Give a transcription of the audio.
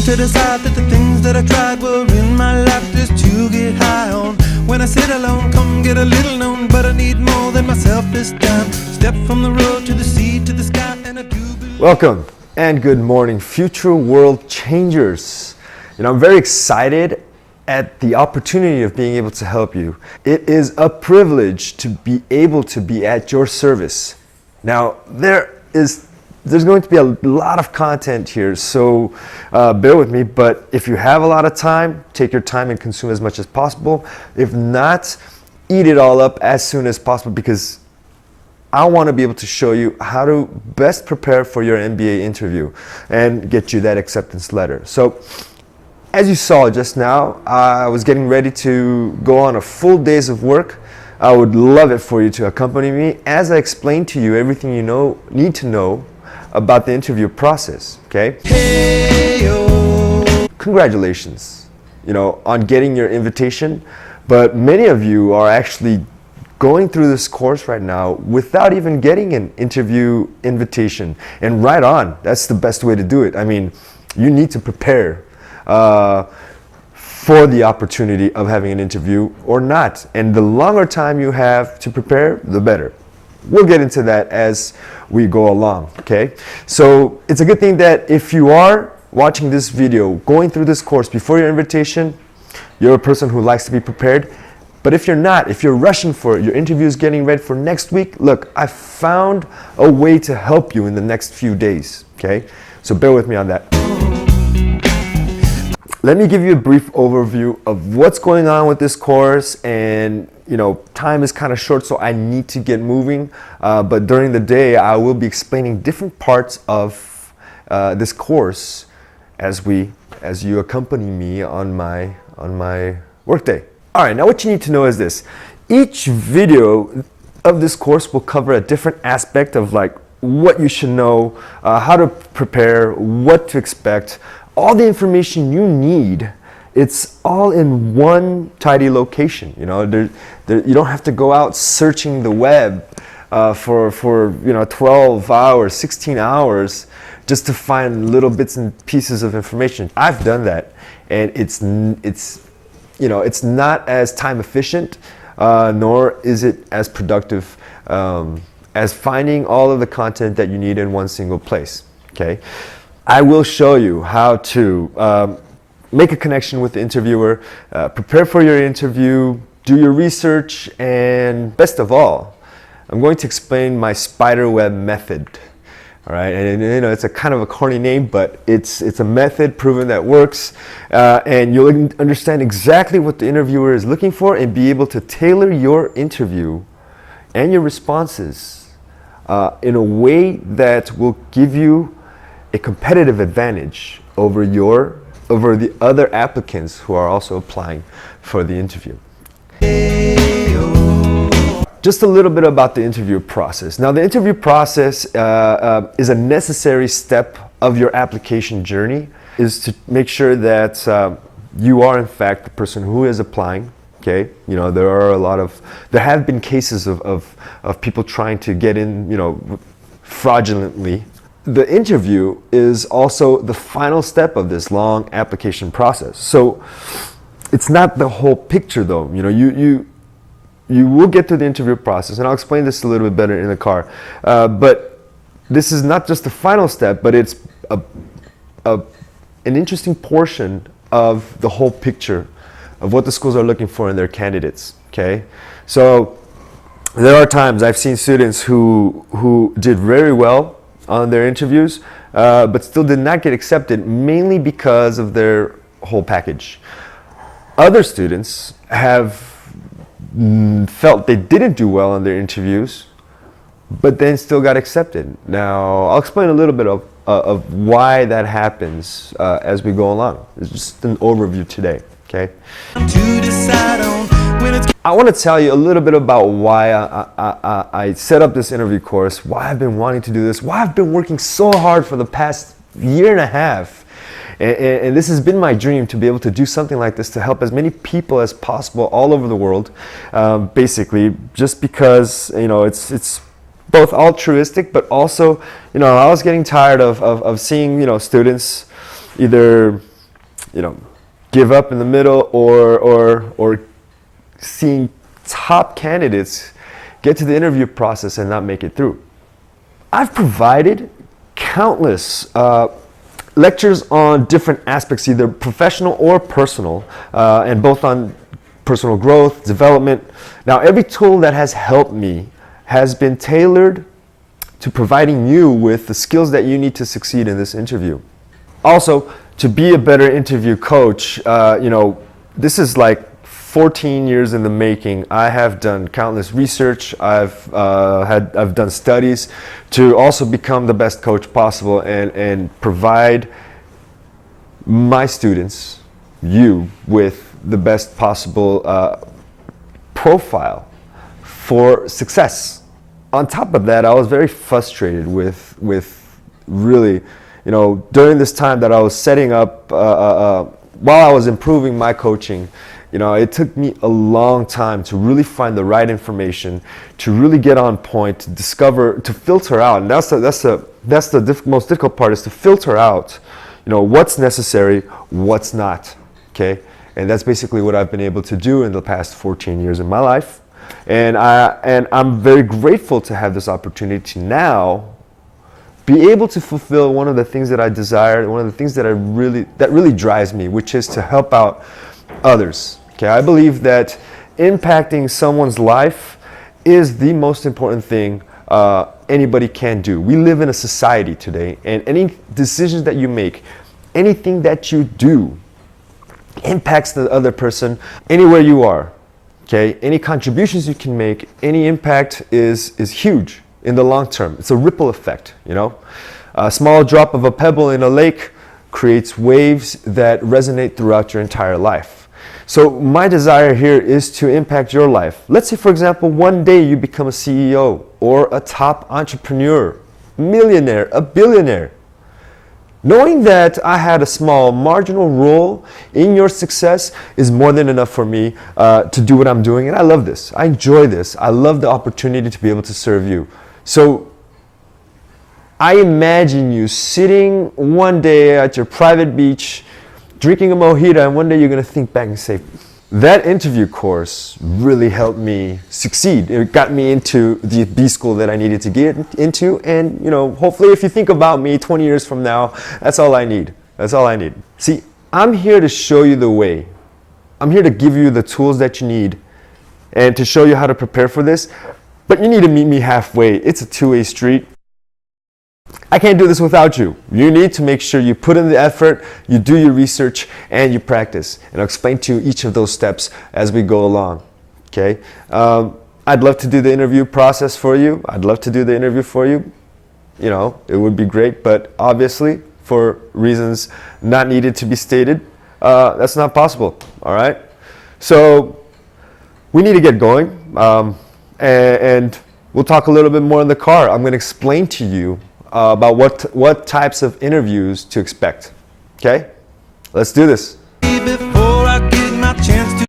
to decide that the things that I tried were in my life just to get high on. When I sit alone, come get a little known, but I need more than myself this time. Step from the road to the sea to the sky, and I do believe. Welcome and good morning, future world changers. I'm very excited at the opportunity of being able to help you. It is a privilege to be able to be at your service. Now, there's going to be a lot of content here, so bear with me, but if you have a lot of time, take your time and consume as much as possible. If not, eat it all up as soon as possible, because I want to be able to show you how to best prepare for your MBA interview and get you that acceptance letter. So, as you saw just now, I was getting ready to go on a full days of work. I would love it for you to accompany me as I explain to you everything you need to know about the interview process, okay? Hey-o. Congratulations, on getting your invitation, but many of you are actually going through this course right now without even getting an interview invitation. And right on, that's the best way to do it. I mean, you need to prepare for the opportunity of having an interview or not. And the longer time you have to prepare, the better. We'll get into that as we go along, okay? So it's a good thing that if you are watching this video, going through this course before your invitation, you're a person who likes to be prepared. But if you're not, if you're rushing for it, your interview is getting ready for next week, look, I found a way to help you in the next few days, okay? So bear with me on that. Let me give you a brief overview of what's going on with this course, and time is kind of short, so I need to get moving. But during the day, I will be explaining different parts of this course as you accompany me on my workday. All right, now what you need to know is this: each video of this course will cover a different aspect of what you should know, how to prepare, what to expect. All the information you need, it's all in one tidy location. You don't have to go out searching the web for 12 hours, 16 hours just to find little bits and pieces of information. I've done that, and it's not as time efficient, nor is it as productive as finding all of the content that you need in one single place. Okay. I will show you how to make a connection with the interviewer, prepare for your interview, do your research, and best of all, I'm going to explain my spiderweb method. All right, and it's a kind of a corny name, but it's a method proven that works, and you'll understand exactly what the interviewer is looking for and be able to tailor your interview and your responses in a way that will give you a competitive advantage over the other applicants who are also applying for the interview. Just a little bit about the interview process. Now, the interview process is a necessary step of your application journey, is to make sure that you are in fact the person who is applying. Okay, there have been cases of people trying to get in, fraudulently. The interview is also the final step of this long application process. So it's not the whole picture, though. You will get to the interview process, and I'll explain this a little bit better in the car. But this is not just the final step, but it's an interesting portion of the whole picture of what the schools are looking for in their candidates. Okay, so there are times I've seen students who did very well on their interviews, but still did not get accepted, mainly because of their whole package. Other students have felt they didn't do well on their interviews, but then still got accepted. Now, I'll explain a little bit of why that happens as we go along. It's just an overview today, okay? I want to tell you a little bit about why I set up this interview course, why I've been wanting to do this, why I've been working so hard for the past year and a half. And this has been my dream, to be able to do something like this to help as many people as possible all over the world, basically, just because, it's both altruistic, but also, I was getting tired of seeing, students either give up in the middle, or seeing top candidates get to the interview process and not make it through. I've provided countless lectures on different aspects, either professional or personal, and both on personal growth, development. Now, every tool that has helped me has been tailored to providing you with the skills that you need to succeed in this interview. Also, to be a better interview coach, this is like 14 years in the making. I have done countless research. I've done studies to also become the best coach possible and provide my students, you, with the best possible profile for success. On top of that, I was very frustrated with really, during this time that I was setting up, while I was improving my coaching, it took me a long time to really find the right information, to really get on point, to discover, to filter out. And that's the most difficult part, is to filter out, what's necessary, what's not. Okay, and that's basically what I've been able to do in the past 14 years in my life. And I'm very grateful to have this opportunity to now be able to fulfill one of the things that I desire, one of the things that really drives me, which is to help out others. Okay, I believe that impacting someone's life is the most important thing anybody can do. We live in a society today, and any decisions that you make, anything that you do, impacts the other person anywhere you are. Okay, any contributions you can make, any impact is huge in the long term. It's a ripple effect, A small drop of a pebble in a lake creates waves that resonate throughout your entire life. So my desire here is to impact your life. Let's say, for example, one day you become a CEO or a top entrepreneur, millionaire, a billionaire. Knowing that I had a small marginal role in your success is more than enough for me to do what I'm doing. And I love this. I enjoy this. I love the opportunity to be able to serve you. So I imagine you sitting one day at your private beach, drinking a mojito, and one day you're going to think back and say, that interview course really helped me succeed. It got me into the B school that I needed to get into. And, hopefully if you think about me 20 years from now, that's all I need. That's all I need. See, I'm here to show you the way. I'm here to give you the tools that you need and to show you how to prepare for this. But you need to meet me halfway. It's a two-way street. I can't do this without you. You need to make sure you put in the effort, you do your research, and you practice. And I'll explain to you each of those steps as we go along. Okay? I'd love to do the interview process for you. I'd love to do the interview for you. It would be great, but obviously, for reasons not needed to be stated, that's not possible. All right? So we need to get going, and we'll talk a little bit more in the car. I'm going to explain to you about what types of interviews to expect. Okay? Let's do this. Before